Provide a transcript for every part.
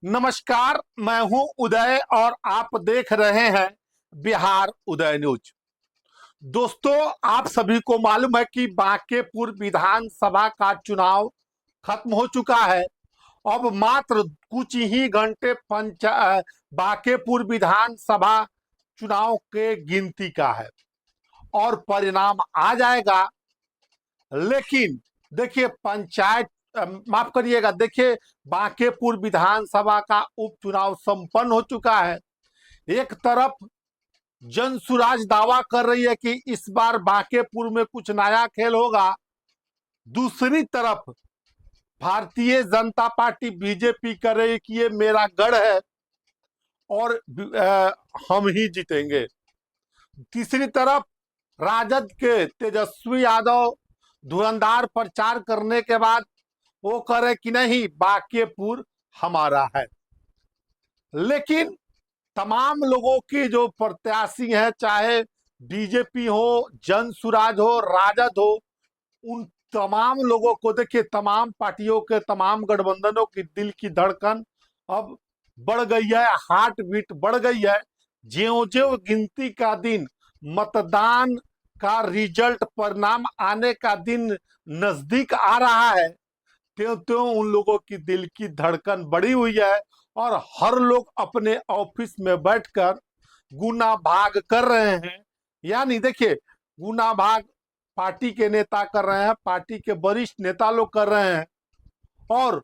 नमस्कार, मैं हूं उदय और आप देख रहे हैं बिहार उदय न्यूज। दोस्तों, आप सभी को मालूम है कि बांकेपुर विधानसभा का चुनाव खत्म हो चुका है। अब मात्र कुछ ही घंटे बांकेपुर विधानसभा चुनाव के गिनती का है और परिणाम आ जाएगा। लेकिन देखिए, पंचायत माफ करिएगा, देखिए बांकेपुर विधानसभा का उपचुनाव संपन्न हो चुका है। एक तरफ जनसुराज दावा कर रही है कि इस बार बांकेपुर में कुछ नया खेल होगा। दूसरी तरफ भारतीय जनता पार्टी बीजेपी कर रही है कि ये मेरा गढ़ है और हम ही जीतेंगे। तीसरी तरफ राजद के तेजस्वी यादव धुरंधार प्रचार करने के बाद वो कह रहे कि नहीं, बांकेपुर हमारा है। लेकिन तमाम लोगों की जो प्रत्याशी हैं, चाहे बीजेपी हो, जनसुराज हो, राजद हो, उन तमाम लोगों को देखिए, तमाम पार्टियों के तमाम गठबंधनों की दिल की धड़कन अब बढ़ गई है, हार्ट बीट बढ़ गई है। ज्यों ज्यों गिनती का दिन, मतदान का रिजल्ट, परिणाम आने का दिन नजदीक आ रहा है, त्यों त्यों उन लोगों की दिल की धड़कन बढ़ी हुई है और हर लोग अपने ऑफिस में बैठकर गुना भाग कर रहे हैं। यानी देखिए, गुना भाग पार्टी के नेता कर रहे हैं, पार्टी के वरिष्ठ नेता लोग कर रहे हैं और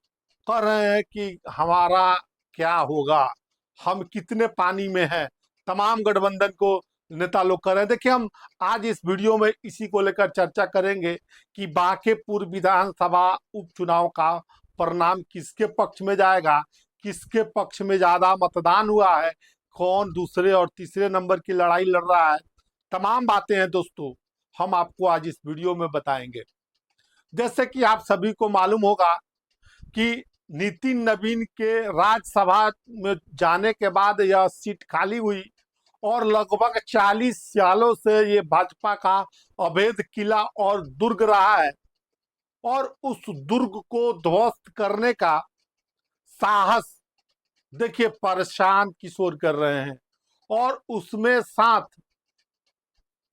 कह रहे हैं कि हमारा क्या होगा, हम कितने पानी में हैं। तमाम गठबंधन को नेता लोग कर रहे हैं। देखिए, हम आज इस वीडियो में इसी को लेकर चर्चा करेंगे कि बांकेपुर विधानसभा उपचुनाव का परिणाम किसके पक्ष में जाएगा, किसके पक्ष में ज्यादा मतदान हुआ है, कौन दूसरे और तीसरे नंबर की लड़ाई लड़ रहा है। तमाम बातें हैं दोस्तों, हम आपको आज इस वीडियो में बताएंगे। जैसे कि आप सभी को मालूम होगा कि नितिन नवीन के राज्यसभा में जाने के बाद यह सीट खाली हुई और लगभग 40 सालों से ये भाजपा का अवैध किला और दुर्ग रहा है और उस दुर्ग को ध्वस्त करने का साहस देखिए प्रशांत किशोर कर रहे हैं और उसमें साथ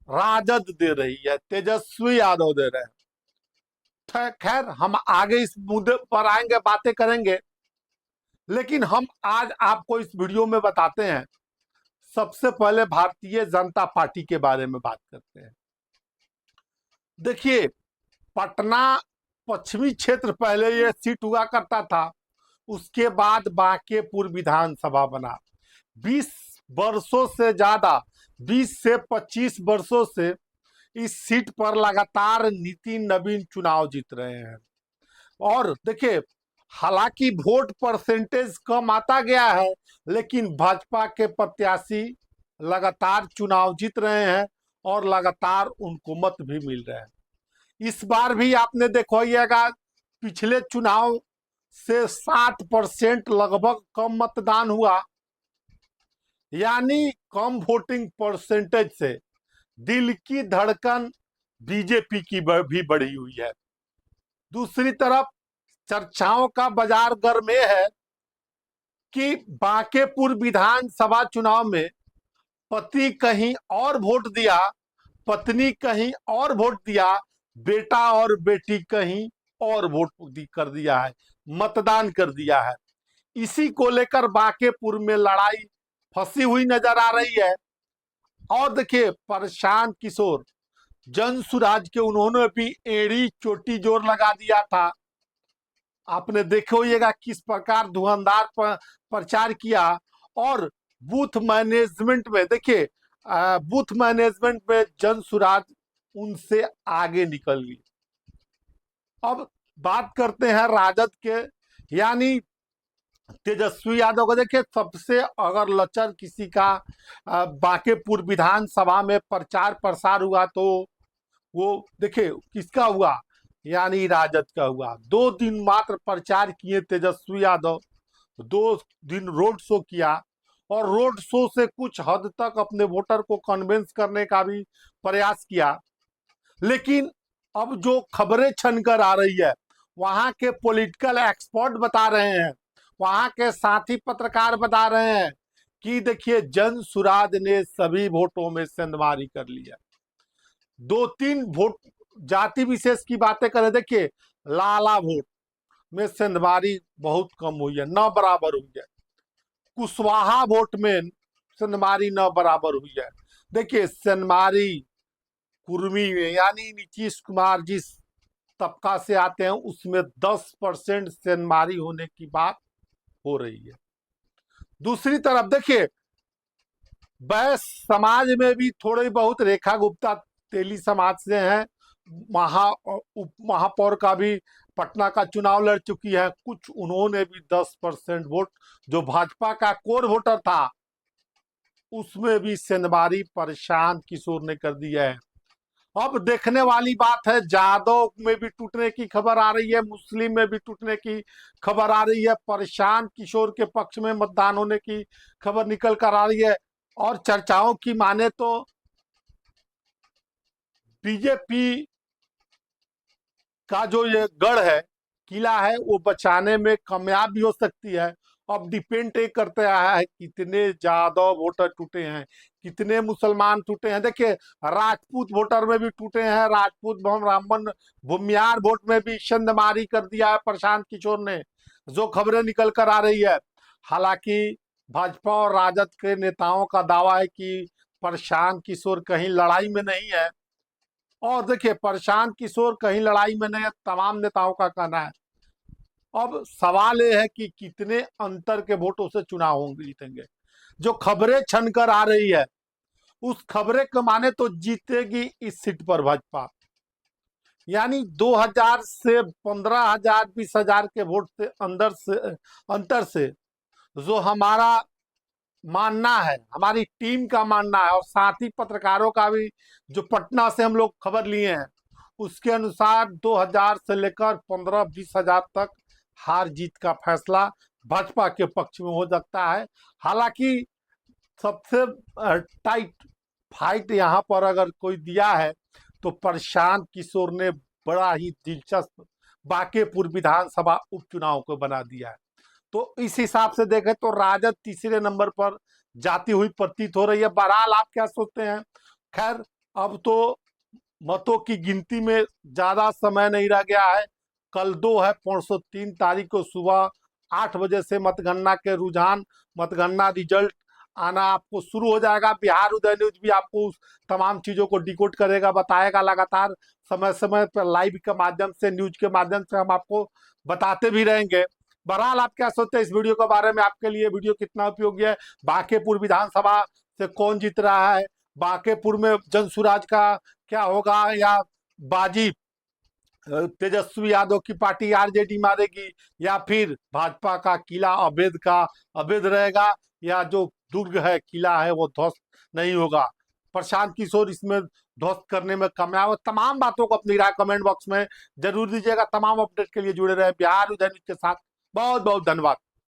राजद दे रही है, तेजस्वी यादव दे रहे हैं। खैर, हम आगे इस मुद्दे पर आएंगे, बातें करेंगे। लेकिन हम आज आपको इस वीडियो में बताते हैं, सबसे पहले भारतीय जनता पार्टी के बारे में बात करते हैं। देखिए, पटना पश्चिमी क्षेत्र पहले ये सीट हुआ करता था, उसके बाद बांकेपुर विधानसभा बना। 20 वर्षों से ज्यादा, 20 से 25 वर्षों से इस सीट पर लगातार नितिन नवीन चुनाव जीत रहे हैं। और देखिए, हालांकि वोट परसेंटेज कम आता गया है, लेकिन भाजपा के प्रत्याशी लगातार चुनाव जीत रहे हैं और लगातार उनको मत भी मिल रहे हैं। इस बार भी आपने देखिएगा, पिछले चुनाव से 60% लगभग कम मतदान हुआ, यानी कम वोटिंग परसेंटेज से दिल की धड़कन बीजेपी की भी बढ़ी हुई है। दूसरी तरफ चर्चाओं का बाजार गर्म में है कि बांकेपुर विधानसभा चुनाव में पति कहीं और वोट दिया, पत्नी कहीं और वोट दिया, बेटा और बेटी कहीं और वोट कर दिया है, मतदान कर दिया है। इसी को लेकर बांकेपुर में लड़ाई फंसी हुई नजर आ रही है। और देखिए, प्रशांत किशोर जनसुराज के, उन्होंने भी एड़ी चोटी जोर लगा दिया था। आपने देखो होइएगा किस प्रकार धुआंधार प्रचार किया और बूथ मैनेजमेंट में देखिए, बूथ मैनेजमेंट में जनसुराज उनसे आगे निकल गई। अब बात करते हैं राजद के, यानी तेजस्वी यादव को। देखिए, सबसे अगर लचर किसी का बांकेपुर विधानसभा में प्रचार प्रसार हुआ तो वो देखिए किसका हुआ, यानी राजद का हुआ। 2 दिन मात्र प्रचार किए तेजस्वी यादव, 2 दिन रोड शो किया और रोड शो से कुछ हद तक अपने वोटर को कन्विंस करने का भी प्रयास किया। लेकिन अब जो खबरें छनकर आ रही है, वहां के पॉलिटिकल एक्सपर्ट बता रहे हैं, वहां के साथी पत्रकार बता रहे हैं कि देखिए जनसुराज ने सभी वोटों में सेंधमारी कर लिया। 2-3 वोट जाति विशेष की बातें करें, देखिए लाला वोट में सेंधमारी बहुत कम हुई है, न बराबर हुई है। कुशवाहा वोट में सेंधमारी न बराबर हुई है। देखिए सेंधमारी कुर्मी में यानी नीतीश कुमार जिस तबका से आते हैं उसमें 10% सेंधमारी होने की बात हो रही है। दूसरी तरफ देखिए बैस समाज में भी थोड़ी बहुत, रेखा गुप्ता तेली समाज से हैं, उप महापौर का भी पटना का चुनाव लड़ चुकी है, कुछ उन्होंने भी 10% वोट जो भाजपा का कोर वोटर था उसमें भी सेंधमारी प्रशांत किशोर ने कर दिया है। अब देखने वाली बात है, जादव में भी टूटने की खबर आ रही है, मुस्लिम में भी टूटने की खबर आ रही है, प्रशांत किशोर के पक्ष में मतदान होने की खबर निकल कर आ रही है। और चर्चाओं की माने तो बीजेपी का जो ये गढ़ है, किला है, वो बचाने में कामयाब भी हो सकती है। अब डिपेंड ये करता है कितने ज्यादा वोटर टूटे हैं, कितने मुसलमान टूटे हैं। देखिए राजपूत वोटर में भी टूटे हैं, राजपूत ब्राह्मण भूमियार वोट में भी सेंधमारी कर दिया है प्रशांत किशोर ने, जो खबरें निकल कर आ रही है। हालांकि भाजपा और राजद के नेताओं का दावा है कि प्रशांत किशोर कहीं लड़ाई में नहीं है। और देखिए प्रशांत किशोर कहीं लड़ाई में नहीं है, तमाम नेताओं का कहना है। अब सवाल यह है कि कितने अंतर के वोटों से चुनाव होंगे, जीतेंगे। जो खबरें छन कर आ रही है उस खबरें के माने तो जीतेगी इस सीट पर भाजपा, यानी 2000 से 15,000 20,000 के वोट से अंतर से जो हमारा मानना है, हमारी टीम का मानना है और साथ ही पत्रकारों का भी जो पटना से हम लोग खबर लिए हैं उसके अनुसार 2000 से लेकर 15-20,000 तक हार जीत का फैसला भाजपा के पक्ष में हो सकता है। हालांकि सबसे टाइट फाइट यहाँ पर अगर कोई दिया है तो प्रशांत किशोर ने बड़ा ही दिलचस्प बांकेपुर विधानसभा उपचुनाव को बना दिया है। तो इस हिसाब से देखें तो राजद तीसरे नंबर पर जाती हुई प्रतीत हो रही है। बहरहाल आप क्या सोचते हैं? खैर अब तो मतों की गिनती में ज्यादा समय नहीं रह गया है, कल 2 है, परसों 3 तारीख को सुबह 8 बजे से मतगणना के रुझान, मतगणना रिजल्ट आना आपको शुरू हो जाएगा। बिहार उदय न्यूज भी आपको उस तमाम चीजों को डिकोड करेगा, बताएगा लगातार समय समय पर लाइव के माध्यम से, न्यूज के माध्यम से हम आपको बताते भी रहेंगे। बहरहाल आप क्या सोचते हैं इस वीडियो के बारे में? आपके लिए वीडियो कितना उपयोगी है? बांकेपुर विधानसभा से कौन जीत रहा है? बांकेपुर में जनसुराज का क्या होगा, या बाजी तेजस्वी यादव की पार्टी आरजेडी मारेगी, या फिर भाजपा का किला अवैध रहेगा, या जो दुर्ग है, किला है, वो ध्वस्त नहीं होगा? प्रशांत किशोर इसमें ध्वस्त करने में कामयाब है। तमाम बातों को अपनी राय कमेंट बॉक्स में जरूर दीजिएगा। तमाम अपडेट के लिए जुड़े रहे बिहार उदय न्यूज के साथ। बहुत बहुत धन्यवाद।